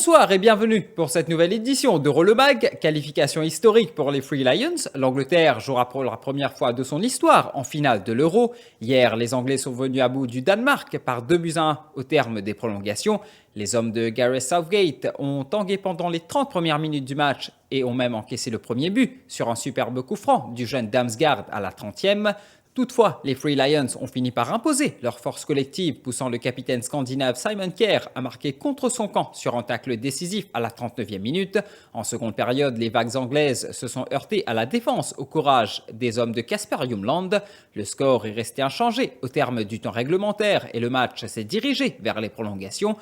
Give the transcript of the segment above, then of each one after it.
Bonsoir et bienvenue pour cette nouvelle édition d'Euro-le-Mag, qualification historique pour les Three Lions. L'Angleterre jouera pour la première fois de son histoire en finale de l'Euro. Hier, les Anglais sont venus à bout du Danemark par 2-1 au terme des prolongations. Les hommes de Gareth Southgate ont tangué pendant les 30 premières minutes du match et ont même encaissé le premier but sur un superbe coup franc du jeune Damsgaard à la 30e. Toutefois, les Three Lions ont fini par imposer leur force collective, poussant le capitaine scandinave Simon Kjær à marquer contre son camp sur un tacle décisif à la 39e minute. En seconde période, les vagues anglaises se sont heurtées à la défense au courage des hommes de Casper Jumland. Le score est resté inchangé au terme du temps réglementaire et le match s'est dirigé vers les prolongations.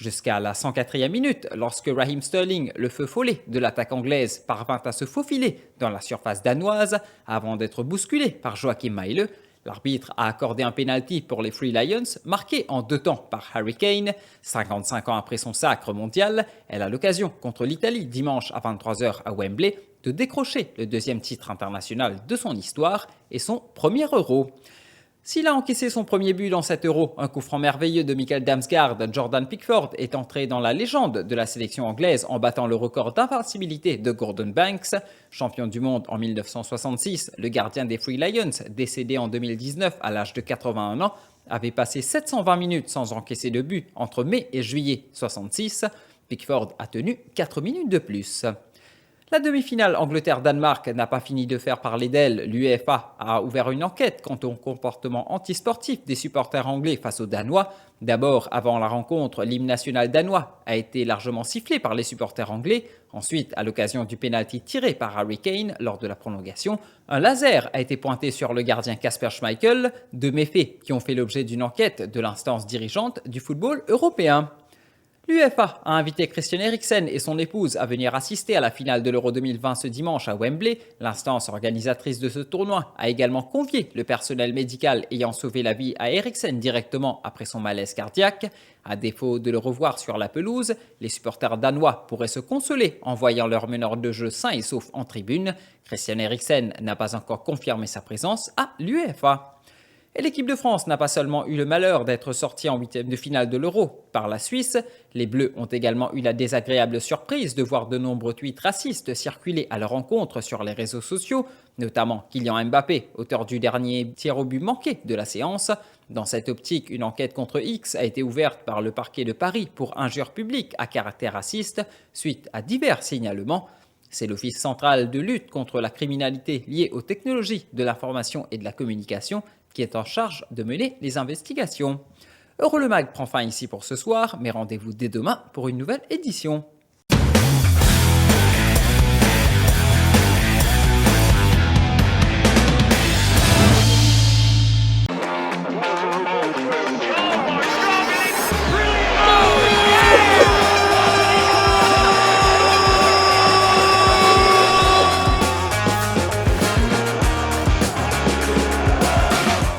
Jusqu'à la 104e minute, lorsque Raheem Sterling, le feu follet de l'attaque anglaise, parvint à se faufiler dans la surface danoise avant d'être bousculé par Joachim Maile. L'arbitre a accordé un pénalty pour les Three Lions, marqué en 2 temps par Harry Kane. 55 ans après son sacre mondial, elle a l'occasion contre l'Italie dimanche à 23h à Wembley de décrocher le 2e titre international de son histoire et son premier Euro. S'il a encaissé son premier but dans cet Euro, un coup franc merveilleux de Michael Damsgaard, Jordan Pickford est entré dans la légende de la sélection anglaise en battant le record d'invincibilité de Gordon Banks. Champion du monde en 1966, le gardien des Three Lions, décédé en 2019 à l'âge de 81 ans, avait passé 720 minutes sans encaisser de but entre mai et juillet 66. Pickford a tenu 4 minutes de plus. La demi-finale Angleterre-Danemark n'a pas fini de faire parler d'elle. L'UEFA a ouvert une enquête quant au comportement antisportif des supporters anglais face aux Danois. D'abord, avant la rencontre, l'hymne national danois a été largement sifflé par les supporters anglais. Ensuite, à l'occasion du pénalty tiré par Harry Kane lors de la prolongation, un laser a été pointé sur le gardien Kasper Schmeichel, 2 méfaits qui ont fait l'objet d'une enquête de l'instance dirigeante du football européen. L'UEFA a invité Christian Eriksen et son épouse à venir assister à la finale de l'Euro 2020 ce dimanche à Wembley. L'instance organisatrice de ce tournoi a également convié le personnel médical ayant sauvé la vie à Eriksen directement après son malaise cardiaque. À défaut de le revoir sur la pelouse, les supporters danois pourraient se consoler en voyant leur meneur de jeu sain et sauf en tribune. Christian Eriksen n'a pas encore confirmé sa présence à l'UEFA. Et l'équipe de France n'a pas seulement eu le malheur d'être sortie en 8e de finale de l'Euro par la Suisse, les Bleus ont également eu la désagréable surprise de voir de nombreux tweets racistes circuler à leur encontre sur les réseaux sociaux, notamment Kylian Mbappé, auteur du dernier tir au but manqué de la séance. Dans cette optique, une enquête contre X a été ouverte par le parquet de Paris pour injure publique à caractère raciste, suite à divers signalements. C'est l'Office central de lutte contre la criminalité liée aux technologies de l'information et de la communication qui est en charge de mener les investigations. Euro-le-Mag prend fin ici pour ce soir, mais rendez-vous dès demain pour une nouvelle édition.